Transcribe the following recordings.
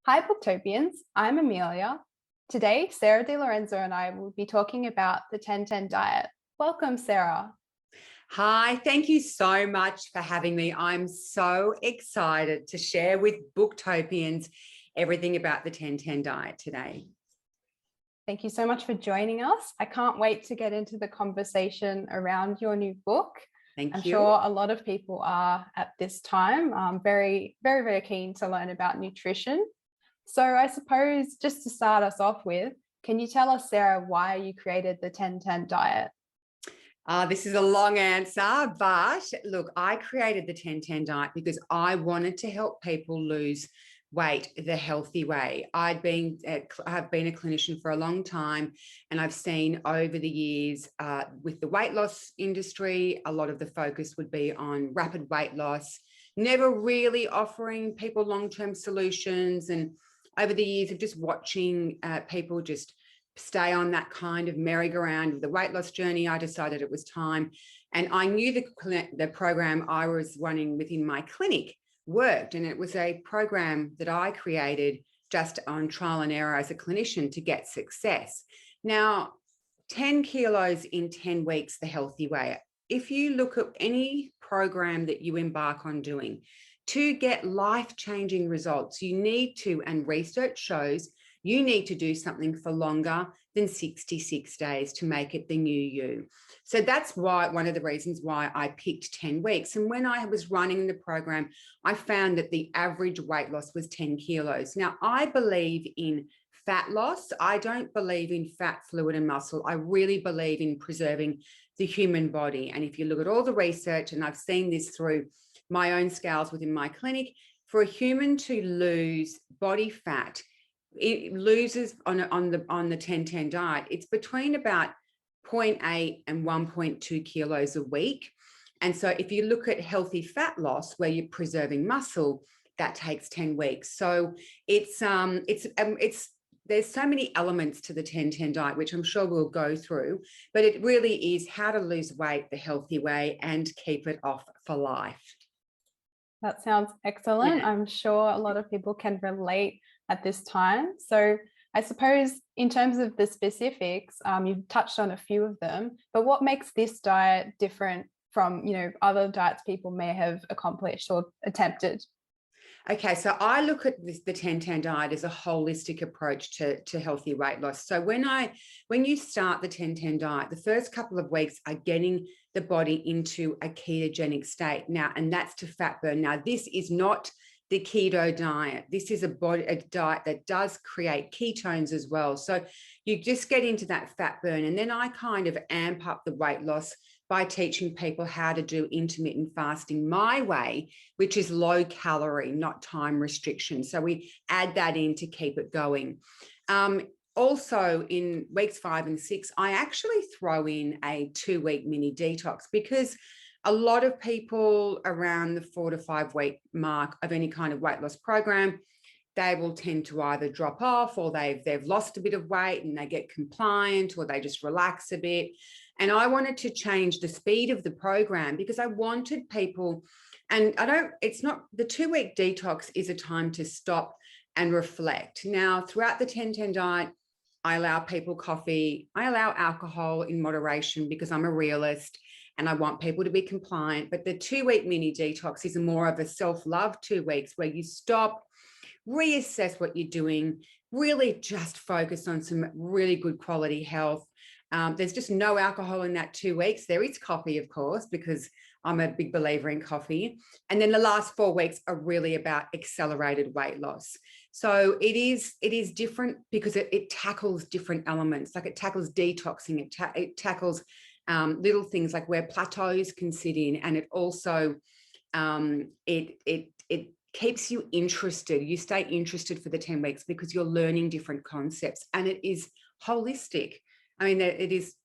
Hi, Booktopians. I'm Amelia. Today, Sarah Di Lorenzo and I will be talking about the 10-10 diet. Welcome, Sarah. Hi, thank you so much for having me. I'm so excited to share with Booktopians everything about the 10-10 diet today. Thank you so much for joining us. I can't wait to get into the conversation around your new book. Thank I'm you. sure a lot of people are at this time very keen to learn about nutrition. So I suppose just to start us off with, can you tell us, Sarah, why you created the 10-10 diet? This is a long answer, but look, I created the 10-10 diet because I wanted to help people lose weight the healthy way. I've been a clinician for a long time, and I've seen over the years with the weight loss industry, a lot of the focus would be on rapid weight loss, never really offering people long-term solutions. And over the years of just watching people just stay on that kind of merry-go-round of the weight loss journey, I decided it was time. And I knew the program I was running within my clinic worked. And it was a program that I created just on trial and error as a clinician to get success. Now, 10 kilos in 10 weeks, the healthy way. If you look at any program that you embark on doing to get life-changing results, you need to, and research shows, you need to do something for longer than 66 days to make it the new you. So that's why one of the reasons why I picked 10 weeks. And when I was running the program, I found that the average weight loss was 10 kilos. Now, I believe in fat loss. I don't believe in fat, fluid, and muscle. I really believe in preserving the human body. And if you look at all the research, and I've seen this through my own scales within my clinic, for a human to lose body fat, it loses on the 10-10 diet, it's between about 0.8 and 1.2 kilos a week. And so if you look at healthy fat loss where you're preserving muscle, that takes 10 weeks. So there's so many elements to the 10-10 diet, which I'm sure we'll go through, but it really is how to lose weight the healthy way and keep it off for life. That sounds excellent. Yeah. I'm sure a lot of people can relate at this time. So I suppose in terms of the specifics, you've touched on a few of them, but what makes this diet different from, other diets people may have accomplished or attempted? Okay, so I look at the 10-10 diet as a holistic approach to healthy weight loss. So when you start the 10-10 diet, the first couple of weeks are getting the body into a ketogenic state. Now, and that's to fat burn. Now, this is not the keto diet. This is a diet that does create ketones as well. So you just get into that fat burn, and then I kind of amp up the weight loss by teaching people how to do intermittent fasting my way, which is low calorie, not time restriction. So we add that in to keep it going. Also in weeks 5 and 6, I actually throw in a 2-week mini detox, because a lot of people around the 4 to 5 week mark of any kind of weight loss program, they will tend to either drop off, or they've lost a bit of weight and they get compliant, or they just relax a bit. And I wanted to change the speed of the program because I wanted people, and it's not, the 2-week detox is a time to stop and reflect. Now, throughout the 10-10 diet, I allow people coffee, I allow alcohol in moderation because I'm a realist and I want people to be compliant. But the 2-week mini detox is more of a self-love 2 weeks where you stop, reassess what you're doing, really just focus on some really good quality health. There's just no alcohol in that 2 weeks. There is coffee, of course, because I'm a big believer in coffee. And then the last 4 weeks are really about accelerated weight loss. So it is different because it tackles different elements. Like it tackles detoxing, it tackles little things like where plateaus can sit in, and it also it keeps you interested. You stay interested for the 10 weeks because you're learning different concepts, and it is holistic. I mean,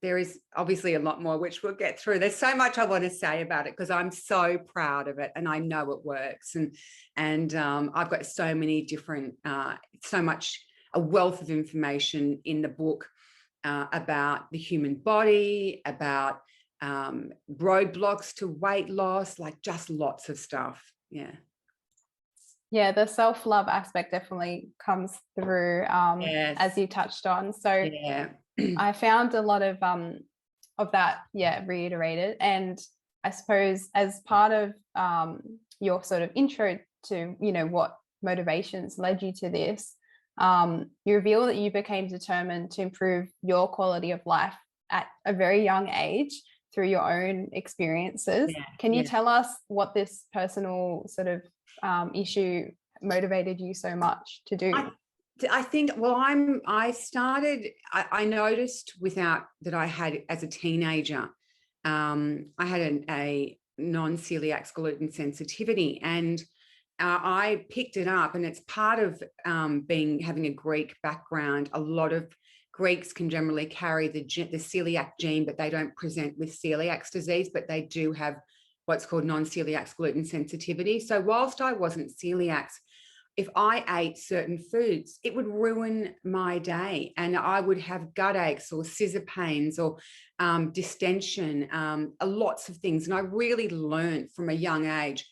there is obviously a lot more, which we'll get through. There's so much I want to say about it because I'm so proud of it and I know it works. And I've got so many different, so much, a wealth of information in the book about the human body, about roadblocks to weight loss, like just lots of stuff. Yeah. Yeah, the self-love aspect definitely comes through, Yes. as you touched on. So Yeah. I found a lot of that, yeah, reiterated. And I suppose as part of your sort of intro to, you know, what motivations led you to this, you reveal that you became determined to improve your quality of life at a very young age through your own experiences. Yeah. Can you Yeah. tell us what this personal sort of issue motivated you so much to do? I think, well, I noticed without that I had as a teenager, I had a non-celiac gluten sensitivity, and I picked it up, and it's part of having a Greek background. A lot of Greeks can generally carry the celiac gene, but they don't present with celiac disease, but they do have what's called non-celiac gluten sensitivity. So whilst I wasn't celiac, if I ate certain foods, it would ruin my day, and I would have gut aches or scissor pains or distension, lots of things. And I really learned from a young age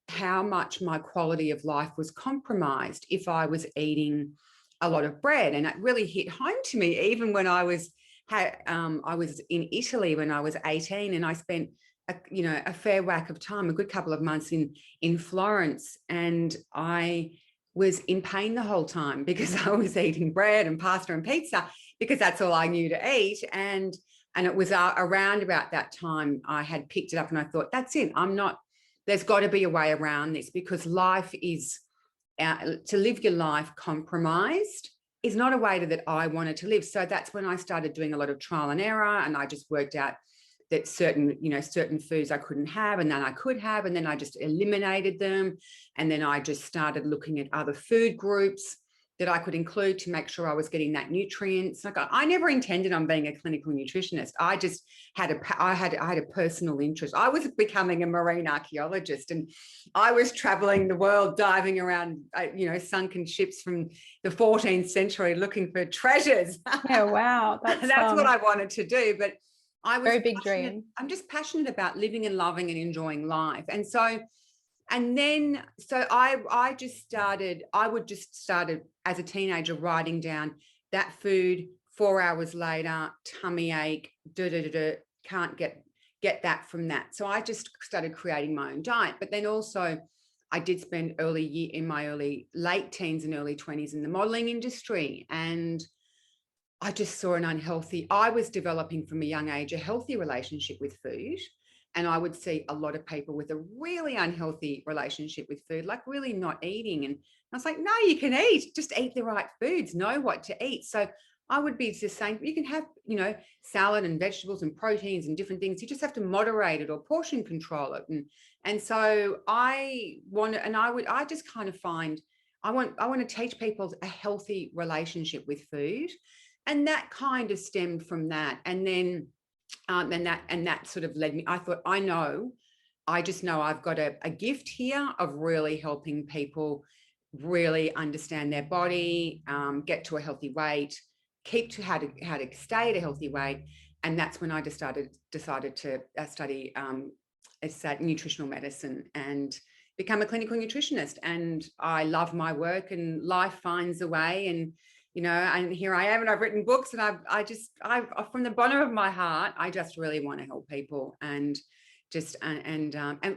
how much my quality of life was compromised if I was eating a lot of bread. And it really hit home to me, even when I was in Italy when I was 18, and I spent a fair whack of time, a good couple of months in Florence, and I was in pain the whole time because I was eating bread and pasta and pizza because that's all I knew to eat. And it was around about that time I had picked it up, and I thought, that's it. There's got to be a way around this, because life is to live your life compromised is not a way that I wanted to live. So that's when I started doing a lot of trial and error, and I just worked out that certain foods I couldn't have, and then I could have, and then I just eliminated them. And then I just started looking at other food groups that I could include to make sure I was getting that nutrients. Like, I never intended on being a clinical nutritionist. I just had a personal interest. I was becoming a marine archaeologist, and I was traveling the world, diving around, sunken ships from the 14th century looking for treasures. Yeah, wow. That's what I wanted to do. But I was very big dream. I'm just passionate about living and loving and enjoying life. And so I would just started as a teenager writing down that food, 4 hours later, tummy ache, can't get that from that. So I just started creating my own diet. But then also I did spend in my late teens and early 20s in the modeling industry, and I just saw I was developing from a young age a healthy relationship with food. And I would see a lot of people with a really unhealthy relationship with food, like really not eating. And I was like, no, you can eat, just eat the right foods, know what to eat. So I would be just saying, you can have, salad and vegetables and proteins and different things. You just have to moderate it or portion control it. And so I want to teach people a healthy relationship with food. And that kind of stemmed from that. And then, and that sort of led me, I thought, I just know I've got a gift here of really helping people really understand their body, get to a healthy weight, how to stay at a healthy weight. And that's when I decided to study nutritional medicine and become a clinical nutritionist. And I love my work, and life finds a way. And and here I am, and I've written books, and I from the bottom of my heart, I just really want to help people, and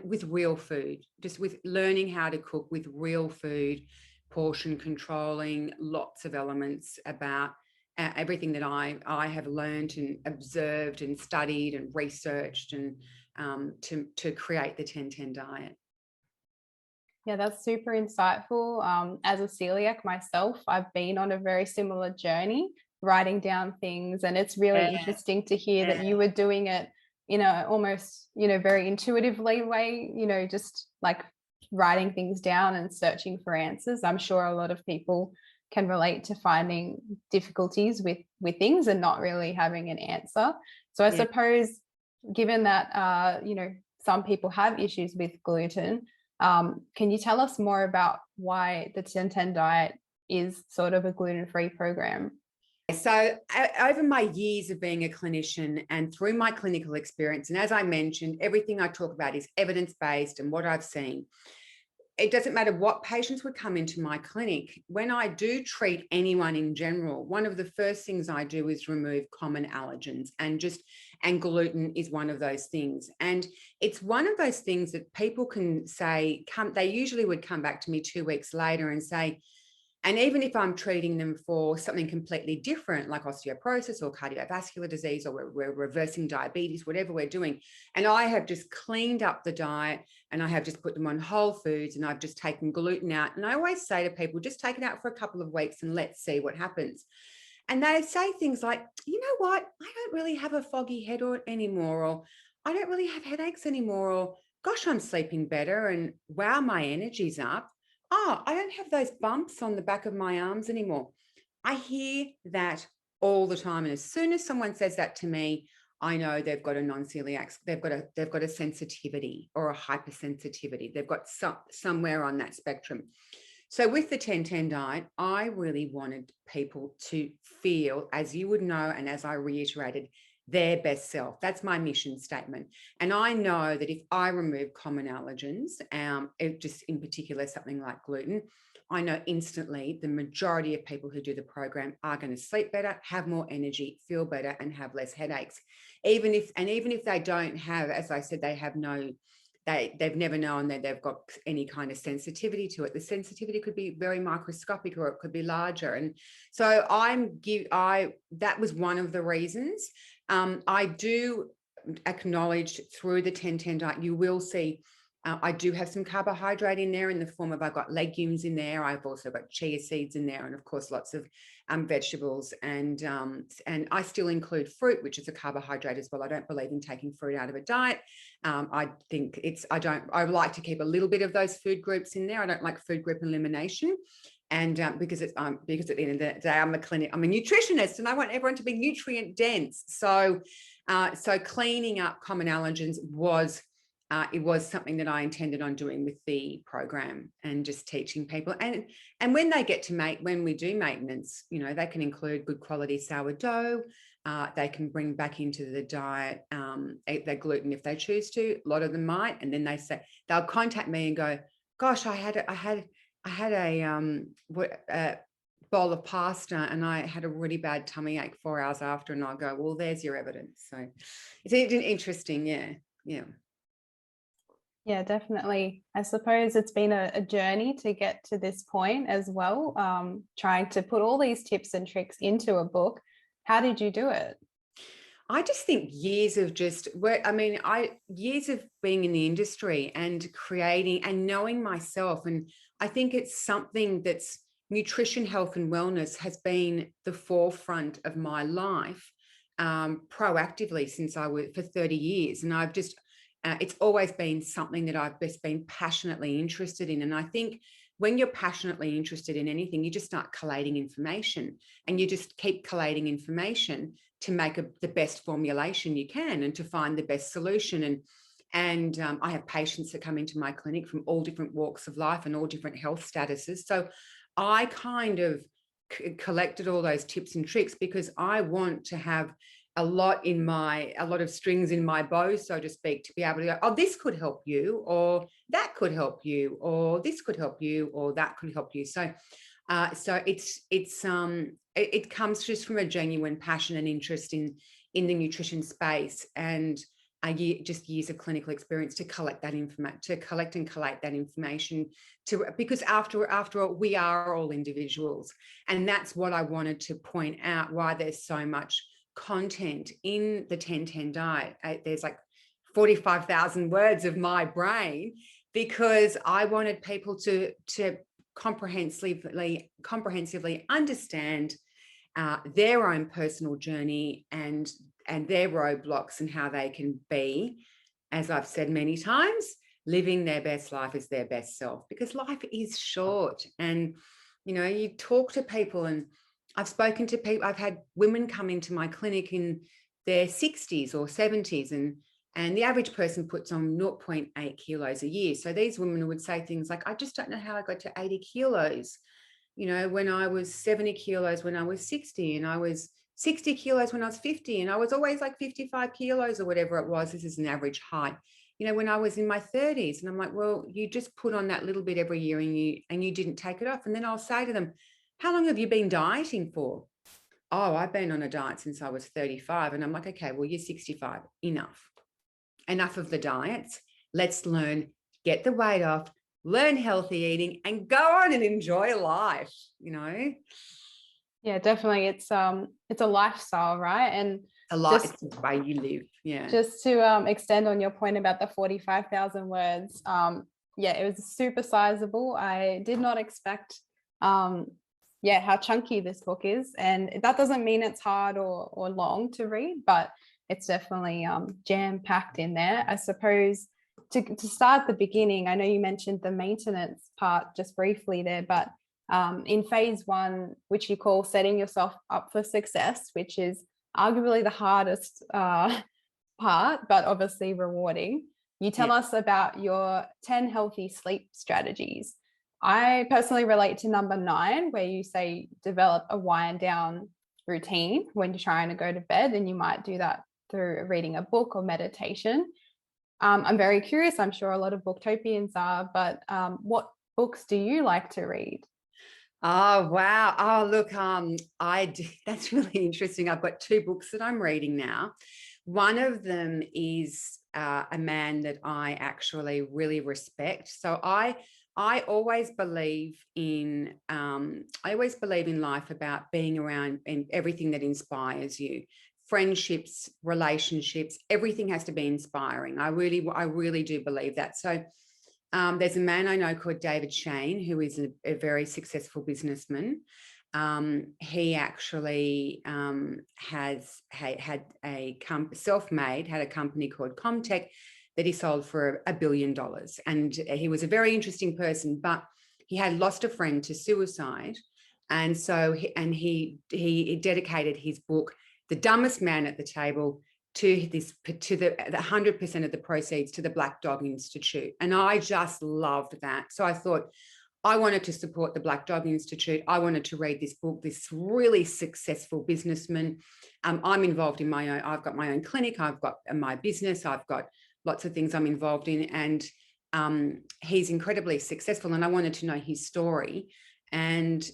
with real food, just with learning how to cook with real food, portion controlling, lots of elements about everything that I have learned and observed and studied and researched, and to create the 10-10 diet. Yeah, that's super insightful. As a celiac myself, I've been on a very similar journey, writing down things, and it's really interesting to hear that you were doing it in a almost, very intuitively way, just like writing things down and searching for answers. I'm sure a lot of people can relate to finding difficulties with things and not really having an answer. So I suppose, given that, some people have issues with gluten, can you tell us more about why the 10-10 diet is sort of a gluten-free program? So over my years of being a clinician and through my clinical experience, and as I mentioned, everything I talk about is evidence-based and what I've seen. it doesn't matter what patients would come into my clinic. When I do treat anyone in general, one of the first things I do is remove common allergens, and gluten is one of those things. And it's one of those things that people can say, they usually would come back to me 2 weeks later and say, and even if I'm treating them for something completely different, like osteoporosis or cardiovascular disease, or we're reversing diabetes, whatever we're doing, and I have just cleaned up the diet and I have just put them on whole foods and I've just taken gluten out. And I always say to people, just take it out for a couple of weeks and let's see what happens. And they say things like, you know what, I don't really have a foggy head anymore, or I don't really have headaches anymore, or gosh, I'm sleeping better, and wow, my energy's up. Oh, I don't have those bumps on the back of my arms anymore. I hear that all the time. And as soon as someone says that to me, I know they've got a non-celiac, they've got a sensitivity or a hypersensitivity. They've got somewhere on that spectrum. So with the 10-10 diet, I really wanted people to feel, as you would know, and as I reiterated, their best self. That's my mission statement. And I know that if I remove common allergens, just in particular something like gluten, I know instantly the majority of people who do the program are going to sleep better, have more energy, feel better, and have less headaches. Even if they don't have, as I said, they've never known that they've got any kind of sensitivity to it. The sensitivity could be very microscopic, or it could be larger. And so that was one of the reasons. I do acknowledge through the 10-10 diet, you will see I do have some carbohydrate in there in the form of, I've got legumes in there. I've also got chia seeds in there, and of course lots of vegetables, and I still include fruit, which is a carbohydrate as well. I don't believe in taking fruit out of a diet. I think I like to keep a little bit of those food groups in there. I don't like food group elimination. And because at the end of the day, I'm a nutritionist, and I want everyone to be nutrient dense. So cleaning up common allergens was something that I intended on doing with the program, and just teaching people. And when we do maintenance, they can include good quality sourdough. They can bring back into the diet their gluten if they choose to. A lot of them might, and then they'll contact me and go, "Gosh, I had a bowl of pasta and I had a really bad tummy ache 4 hours after." And I'll go, "Well, there's your evidence." So it's interesting. Yeah. Yeah, definitely. I suppose it's been a journey to get to this point as well, trying to put all these tips and tricks into a book. How did you do it? I just think years of years of being in the industry and creating and knowing myself. And I think it's something that's nutrition, health, and wellness has been the forefront of my life proactively since I was for 30 years. And I've just, it's always been something that I've just been passionately interested in. And I think when you're passionately interested in anything, you just start collating information, and you just keep collating information to make the best formulation you can, and to find the best solution. And I have patients that come into my clinic from all different walks of life and all different health statuses. So I kind of collected all those tips and tricks because I want to have a lot of strings in my bow, so to speak, to be able to go, "Oh, this could help you, or that could help you, or this could help you, or that could help you." So it comes just from a genuine passion and interest in the nutrition space, and just years of clinical experience to collect that information, to collect and collate that information, because after all, we are all individuals. And that's what I wanted to point out, why there's so much content in the 10-10 diet. There's like 45,000 words of my brain, because I wanted people to comprehensively understand their own personal journey and their roadblocks, and how they can be, as I've said many times, living their best life as their best self, because life is short. And you talk to people, and I've spoken to people, I've had women come into my clinic in their 60s or 70s, and the average person puts on 0.8 kilos a year. So these women would say things like, "I just don't know how I got to 80 kilos. When I was 70 kilos when I was 60, and I was 60 kilos when I was 50, and I was always like 55 kilos," or whatever it was. This is an average height. when I was in my 30s. And I'm like, well, you just put on that little bit every year and you didn't take it off. And then I'll say to them, how long have you been dieting for? Oh, I've been on a diet since I was 35. And I'm like, okay, well, you're 65. Enough of the diets. Let's learn, get the weight off, learn healthy eating, and go on and enjoy life, Yeah, definitely. It's a lifestyle, right? And a lot. It's the way you live. Yeah. Just to extend on your point about the 45,000 words, yeah, it was super sizable. I did not expect, yeah, how chunky this book is, and that doesn't mean it's hard or long to read, but it's definitely jam-packed in there. I suppose to start at the beginning, I know you mentioned the maintenance part just briefly there, but in phase 1, which you call setting yourself up for success, which is arguably the hardest part, but obviously rewarding. You tell us about your 10 healthy sleep strategies. I personally relate to number 9, where you say develop a wind down routine when you're trying to go to bed, and you might do that through reading a book or meditation. I'm very curious, I'm sure a lot of Booktopians are, but what books do you like to read? Oh, wow. Oh, look, that's really interesting. I've got 2 books that I'm reading now. One of them is a man that I actually really respect. So I always believe in life about being around and everything that inspires you. Friendships, relationships, everything has to be inspiring. I really do believe that. So there's a man I know called 𝙏𝙝𝙚, who is a very successful businessman. He actually has had a self-made, had a company called Comtech that he sold for $1 billion. And he was a very interesting person, but he had lost a friend to suicide. And so he dedicated his book, The Dumbest Man at the Table, to the 100% of the proceeds to the Black Dog Institute. And I just loved that. So I thought, I wanted to support the Black Dog Institute. I wanted to read this book, this really successful businessman. I'm involved in I've got my own clinic, I've got my business, I've got lots of things I'm involved in, and he's incredibly successful, and I wanted to know his story. And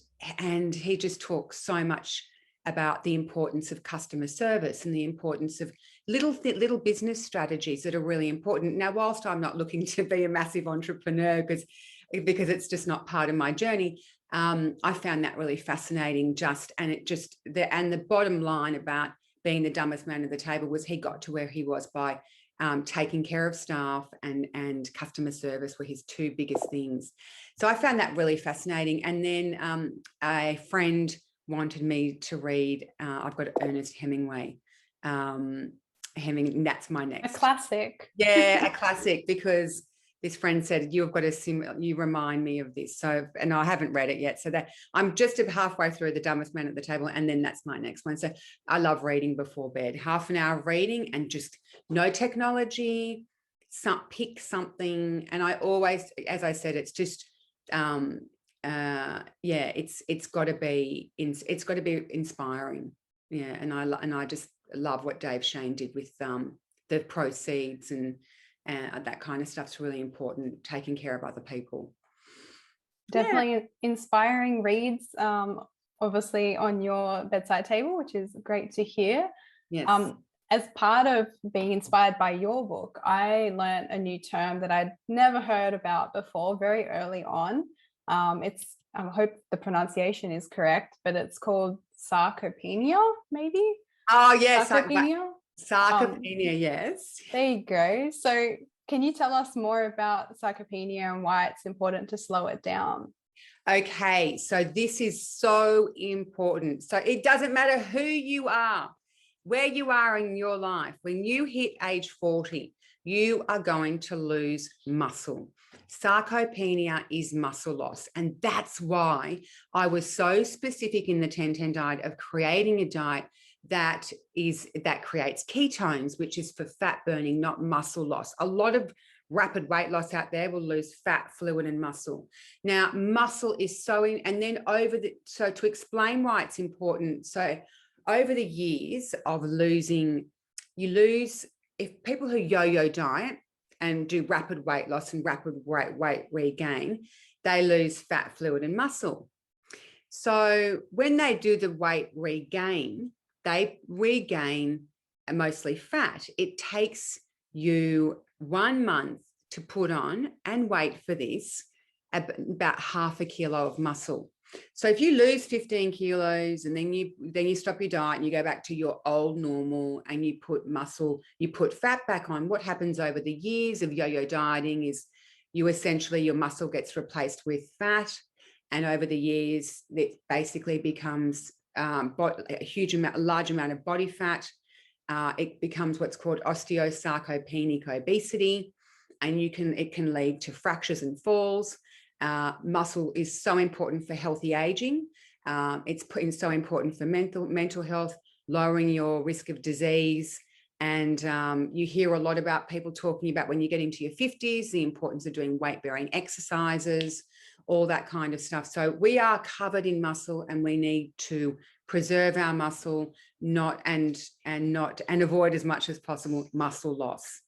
he just talks so much about the importance of customer service and the importance of little business strategies that are really important. Now, whilst I'm not looking to be a massive entrepreneur because it's just not part of my journey, I found that really fascinating. And the bottom line about being the dumbest man at the table was he got to where he was by taking care of staff, and customer service were his 2 biggest things. So I found that really fascinating. And then a friend wanted me to read, I've got Ernest Hemingway. That's my next. A classic. Yeah, a classic, because this friend said, you remind me of this. So, and I haven't read it yet. So that I'm just halfway through The Dumbest Man at the Table, and then that's my next one. So I love reading before bed, half an hour of reading and just no technology, pick something. And I always, as I said, it's just, it's got to be inspiring. Yeah. And I just love what 𝙏𝙝𝙚 did with the proceeds, and that kind of stuff's really important, taking care of other people. Definitely inspiring reads, obviously on your bedside table, which is great to hear. Yes. As part of being inspired by your book, I learned a new term that I'd never heard about before very early on. I hope the pronunciation is correct, but it's called sarcopenia, maybe? Oh, yes. Sarcopenia? Sarcopenia, yes. There you go. So can you tell us more about sarcopenia and why it's important to slow it down? Okay, so this is so important. So it doesn't matter who you are, where you are in your life. When you hit age 40, you are going to lose muscle. Sarcopenia is muscle loss. And that's why I was so specific in the 10-10 diet of creating a diet that creates ketones, which is for fat burning, not muscle loss. A lot of rapid weight loss out there will lose fat, fluid, and muscle. Now, muscle is so to explain why it's important. So over the years of if people who yo-yo diet, and do rapid weight loss and rapid weight regain, they lose fat, fluid, and muscle. So when they do the weight regain, they regain mostly fat. It takes you 1 month to put on and wait for this about 0.5 kilo of muscle. So if you lose 15 kilos and then you stop your diet and you go back to your old normal and you put fat back on, what happens over the years of yo-yo dieting is your muscle gets replaced with fat. And over the years, it basically becomes a large amount of body fat. It becomes what's called osteosarcopenic obesity, and it can lead to fractures and falls. Muscle is so important for healthy aging. It's so important for mental health, lowering your risk of disease. And you hear a lot about people talking about when you get into your 50s, the importance of doing weight-bearing exercises, all that kind of stuff. So we are covered in muscle, and we need to preserve our muscle, and avoid as much as possible muscle loss.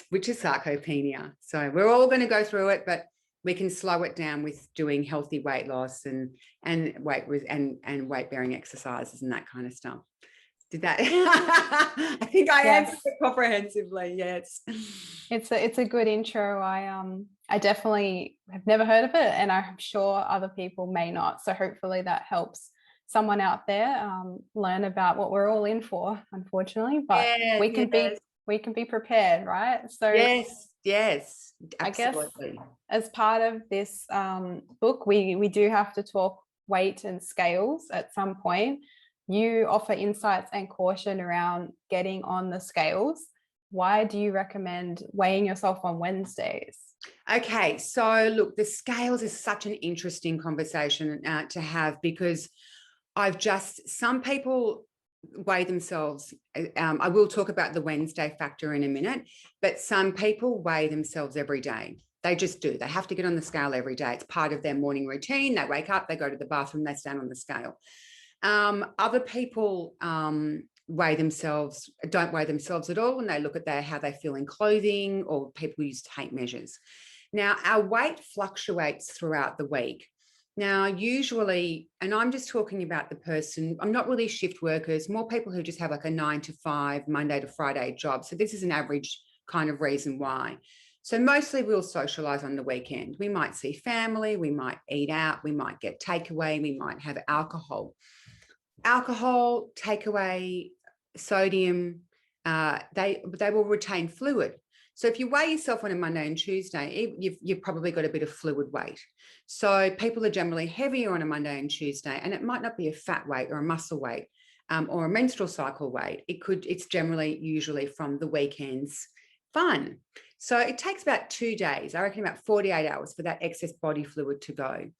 Which is sarcopenia. So we're all going to go through it, but we can slow it down with doing healthy weight loss and weight-bearing exercises and that kind of stuff. Did that? I think I answered it comprehensively. Yes. It's a good intro. I definitely have never heard of it, and I'm sure other people may not. So hopefully that helps someone out there learn about what we're all in for, unfortunately. But we can be prepared, right? So yes, absolutely. I guess as part of this book, we do have to talk weight and scales at some point. You offer insights and caution around getting on the scales. Why do you recommend weighing yourself on Wednesdays? Okay, so look, the scales is such an interesting conversation to have, because some people weigh themselves. I will talk about the Wednesday factor in a minute, but some people weigh themselves every day. They just do. They have to get on the scale every day. It's part of their morning routine. They wake up, they go to the bathroom, they stand on the scale. Other people don't weigh themselves at all, and they look at how they feel in clothing, or people use tape measures. Now, our weight fluctuates throughout the week. Now, usually, and I'm just talking about the person, I'm not really shift workers, more people who just have like a 9 to 5, Monday to Friday job. So this is an average kind of reason why. So mostly we'll socialize on the weekend. We might see family, we might eat out, we might get takeaway, we might have alcohol. Alcohol, takeaway, sodium, they will retain fluid. So if you weigh yourself on a Monday and Tuesday, you've probably got a bit of fluid weight. So people are generally heavier on a Monday and Tuesday, and it might not be a fat weight or a muscle weight or a menstrual cycle weight. It's usually from the weekend's fun. So it takes about 2 days, I reckon about 48 hours for that excess body fluid to go.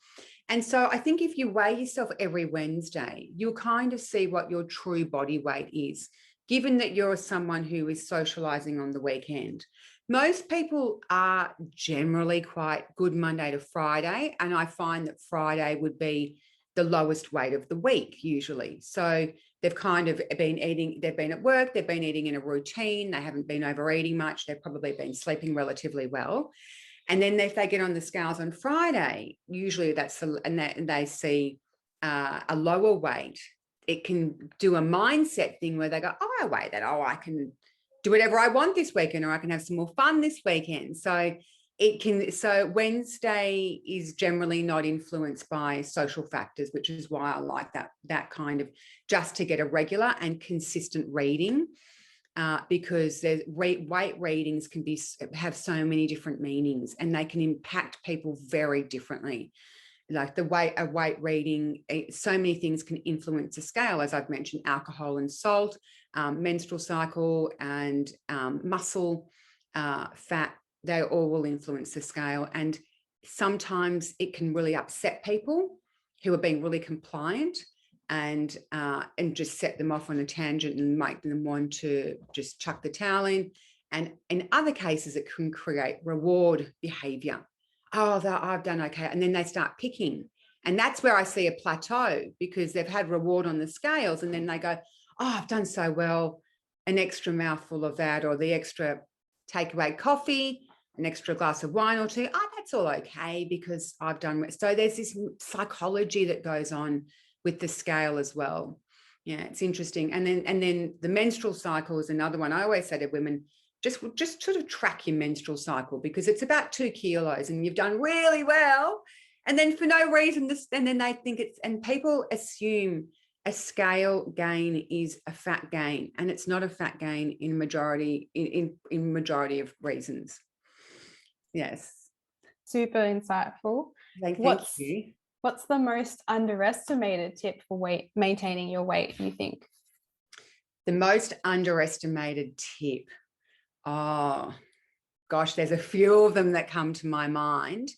And so I think if you weigh yourself every Wednesday, you'll kind of see what your true body weight is, given that you're someone who is socializing on the weekend. Most people are generally quite good Monday to Friday, and I find that Friday would be the lowest weight of the week usually. So they've kind of been eating, they've been at work, they've been eating in a routine, they haven't been overeating much, they've probably been sleeping relatively well. And then if they get on the scales on Friday, usually they see a lower weight. It can do a mindset thing where they go, oh, I weigh that. Oh, I can do whatever I want this weekend, or I can have some more fun this weekend. So Wednesday is generally not influenced by social factors, which is why I like that kind of, just to get a regular and consistent reading. Because weight readings have so many different meanings, and they can impact people very differently. Like a weight reading, so many things can influence the scale, as I've mentioned: alcohol and salt, menstrual cycle, and muscle, fat. They all will influence the scale, and sometimes it can really upset people who are being really compliant, and just set them off on a tangent and make them want to just chuck the towel in. And in other cases, it can create reward behavior. Oh, I've done okay. And then they start picking. And that's where I see a plateau, because they've had reward on the scales, and then they go, oh, I've done so well, an extra mouthful of that, or the extra takeaway coffee, an extra glass of wine or two, that's all okay because I've done. So there's this psychology that goes on with the scale as well. Yeah, it's interesting. And then the menstrual cycle is another one. I always say to women, just sort of track your menstrual cycle because it's about 2 kilos and you've done really well. And then for no reason, and then they think and people assume a scale gain is a fat gain, and it's not a fat gain in majority of reasons. Yes. Super insightful. Thank you. What's the most underestimated tip for maintaining your weight, you think? The most underestimated tip. Oh, gosh, there's a few of them that come to my mind.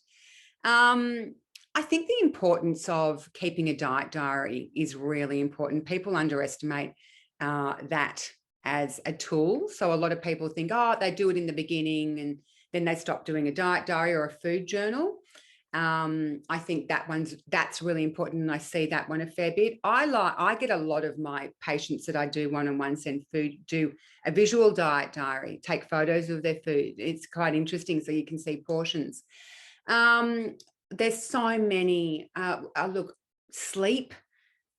I think the importance of keeping a diet diary is really important. People underestimate that as a tool. So a lot of people think, they do it in the beginning and then they stop doing a diet diary or a food journal. I think that's really important, and I see that one a fair bit. I get a lot of my patients that I do one-on-one send food, do a visual diet diary, take photos of their food. It's quite interesting, so you can see portions. There's so many. Look, sleep,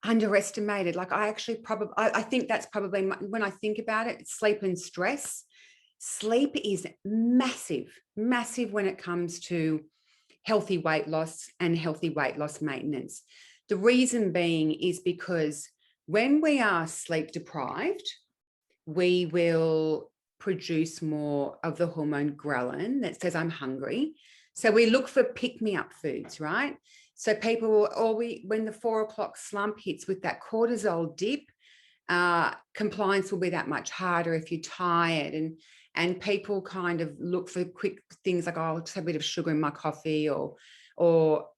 underestimated. Like I think that's probably when I think about it, sleep and stress. Sleep is massive when it comes to healthy weight loss and healthy weight loss maintenance. The reason being is because when we are sleep deprived, we will produce more of the hormone ghrelin that says I'm hungry. So we look for pick-me-up foods, right? So people when the 4 o'clock slump hits with that cortisol dip, compliance will be that much harder if you're tired, and people kind of look for quick things like, I'll just have a bit of sugar in my coffee, or I'll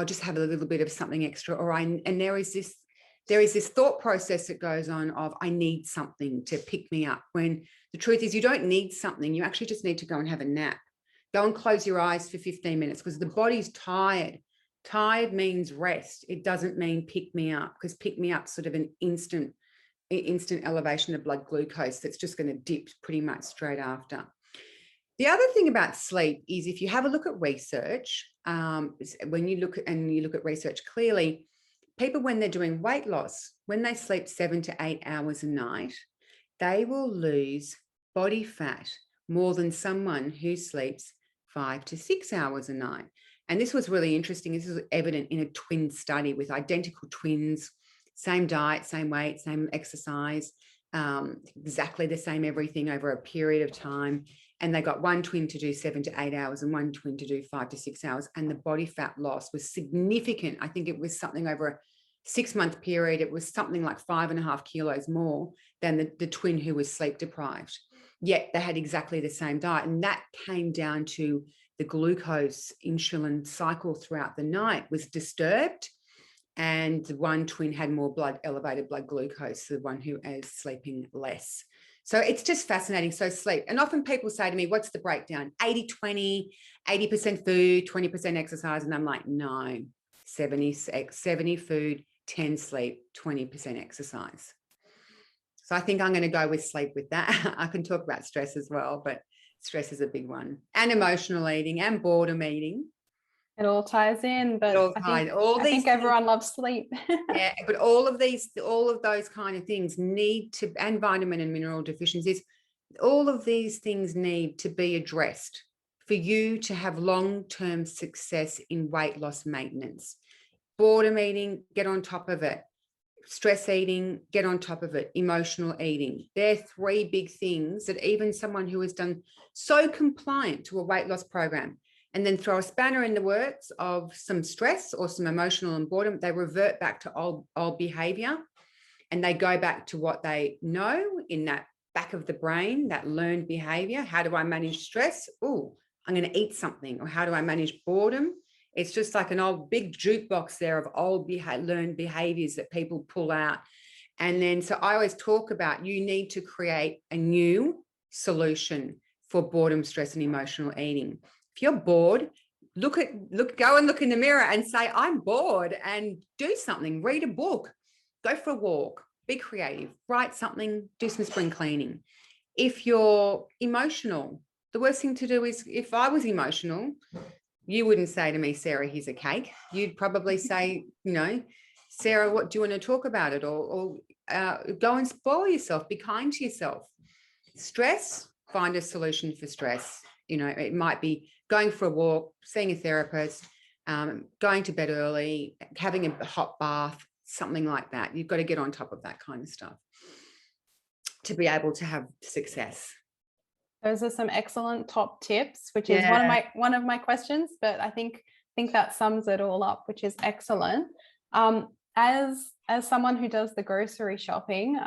just have a little bit of something extra, and there is this thought process that goes on of I need something to pick me up, when the truth is you don't need something. You actually just need to go and have a nap. Go and close your eyes for 15 minutes because the body's tired. Tired means rest. It doesn't mean pick me up, because pick me up sort of an instant elevation of blood glucose that's just going to dip pretty much straight after. The other thing about sleep is, if you have a look at research, when you look at research clearly, people, when they're doing weight loss, when they sleep 7 to 8 hours a night, they will lose body fat more than someone who sleeps 5 to 6 hours a night. And this was really interesting. This is evident in a twin study with identical twins, same diet, same weight, same exercise, exactly the same everything over a period of time. And they got one twin to do 7 to 8 hours and one twin to do 5 to 6 hours. And the body fat loss was significant. I think it was something over a 6-month period. It was something like 5.5 kilos more than the twin who was sleep deprived. Yet they had exactly the same diet. And that came down to the glucose insulin cycle throughout the night was disturbed. And the one twin had more elevated blood glucose, the one who is sleeping less. So it's just fascinating. So sleep. And often people say to me, what's the breakdown? 80-20, 80% food, 20% exercise. And I'm like, no, 70 food, 10 sleep, 20% exercise. So I think I'm going to go with sleep with that. I can talk about stress as well, but stress is a big one. And emotional eating and boredom eating. It all ties in, but I think everyone loves sleep. Yeah, but all of those kind of things need to, and vitamin and mineral deficiencies, all of these things need to be addressed for you to have long-term success in weight loss maintenance. Boredom eating, get on top of it. Stress eating, get on top of it. Emotional eating. They're 3 big things that even someone who has done so compliant to a weight loss program, and then throw a spanner in the works of some stress or some emotional and boredom, they revert back to old behavior, and they go back to what they know in that back of the brain, that learned behavior. How do I manage stress? Oh, I'm going to eat something. Or how do I manage boredom? It's just like an old big jukebox there of old learned behaviors that people pull out. And then, so I always talk about, you need to create a new solution for boredom, stress, and emotional eating. If you're bored, go and look in the mirror and say, I'm bored, and do something. Read a book, go for a walk, be creative, write something, do some spring cleaning. If you're emotional, the worst thing to do is, if I was emotional, you wouldn't say to me, Sarah, here's a cake. You'd probably say, Sarah, what do you want to talk about it? Or go and spoil yourself. Be kind to yourself. Stress, find a solution for stress. It might be going for a walk, seeing a therapist, going to bed early, having a hot bath, something like that. You've got to get on top of that kind of stuff to be able to have success. Those are some excellent top tips, which is one of my questions, but I think that sums it all up, which is excellent. As someone who does the grocery shopping,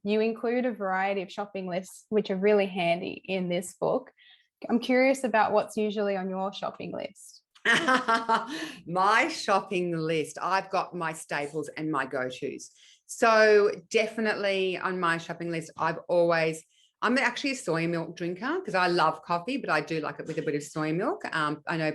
you include a variety of shopping lists, which are really handy in this book. I'm curious about what's usually on your shopping list. My shopping list, I've got my staples and my go-tos. So definitely on my shopping list, I'm actually a soy milk drinker because I love coffee, but I do like it with a bit of soy milk. I know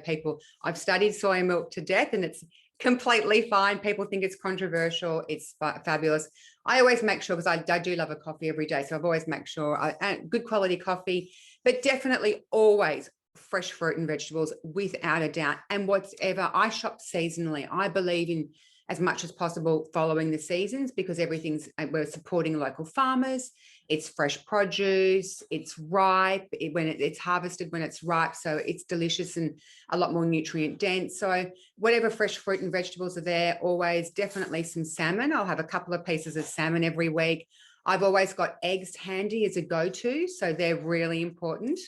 I've studied soy milk to death, and it's completely fine. People think it's controversial. It's fabulous. I always make sure, because I do love a coffee every day. So I've always make sure good quality coffee, but definitely always fresh fruit and vegetables without a doubt. And whatever, I shop seasonally. I believe in, as much as possible, following the seasons, because we're supporting local farmers. It's fresh produce, it's ripe when it's harvested, when it's ripe, so it's delicious and a lot more nutrient dense. So whatever fresh fruit and vegetables are there, always. Definitely some salmon. I'll have a couple of pieces of salmon every week. I've always got eggs handy as a go-to, so they're really important.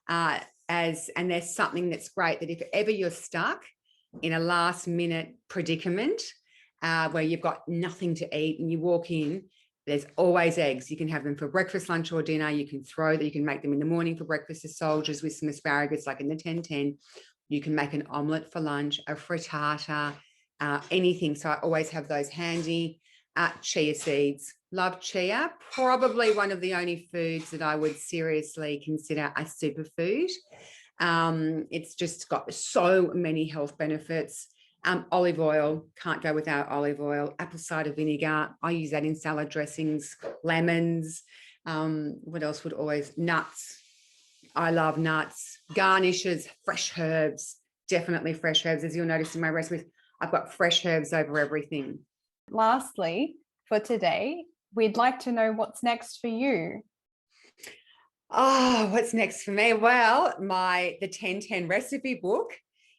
And there's something that's great, that if ever you're stuck in a last minute predicament where you've got nothing to eat and you walk in, there's always eggs. You can have them for breakfast, lunch, or dinner. You can make them in the morning for breakfast as soldiers with some asparagus, like in the 10-10. You can make an omelette for lunch, a frittata, anything. So I always have those handy. Chia seeds. Love chia. Probably one of the only foods that I would seriously consider a superfood. It's just got so many health benefits. Olive oil, can't go without olive oil. Apple cider vinegar, I use that in salad dressings. Lemons, what else would always, nuts. I love nuts. Garnishes, fresh herbs, definitely fresh herbs. As you'll notice in my recipes, I've got fresh herbs over everything. Lastly, for today, we'd like to know what's next for you. Oh, what's next for me? Well, the 10-10 recipe book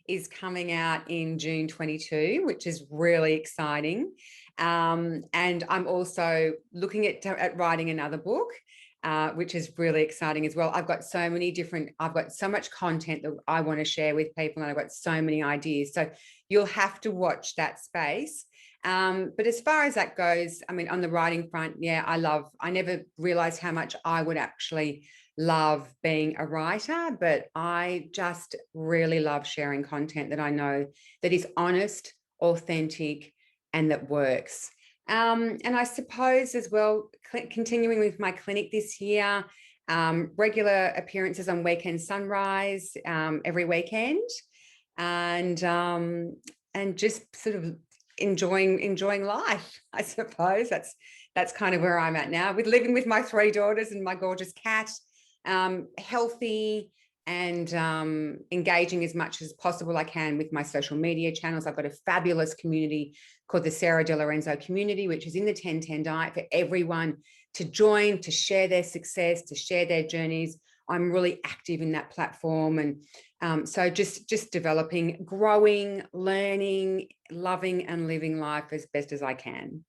is coming out in June 22, which is really exciting. And I'm also looking at writing another book, which is really exciting as well. I've got so much content that I want to share with people, and I've got so many ideas. So you'll have to watch that space. But as far as that goes, I mean, on the writing front, I never realized how much I would actually love being a writer, but I just really love sharing content that I know that is honest, authentic, and that works. And I suppose as well, continuing with my clinic this year, regular appearances on Weekend Sunrise every weekend, and just sort of enjoying life. I suppose that's kind of where I'm at now, with living with my 3 daughters and my gorgeous cat. Healthy and engaging as much as possible I can with my social media channels. I've got a fabulous community called the Sarah Di Lorenzo community, which is in the 10-10 diet for everyone to join, to share their success, to share their journeys. I'm really active in that platform. And so just developing, growing, learning, loving and living life as best as I can.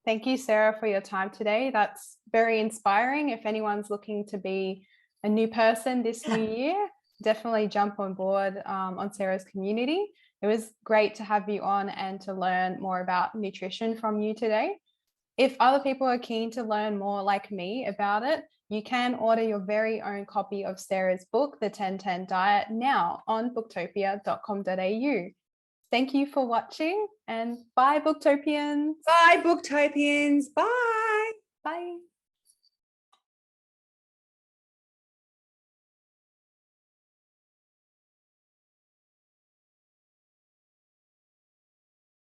Thank you, Sarah, for your time today. That's very inspiring. If anyone's looking to be a new person this new year, definitely jump on board on Sarah's community. It was great to have you on and to learn more about nutrition from you today. If other people are keen to learn more like me about it, you can order your very own copy of Sarah's book, The 10-10 Diet, now on booktopia.com.au. Thank you for watching, and bye, Booktopians. Bye, Booktopians. Bye. Bye.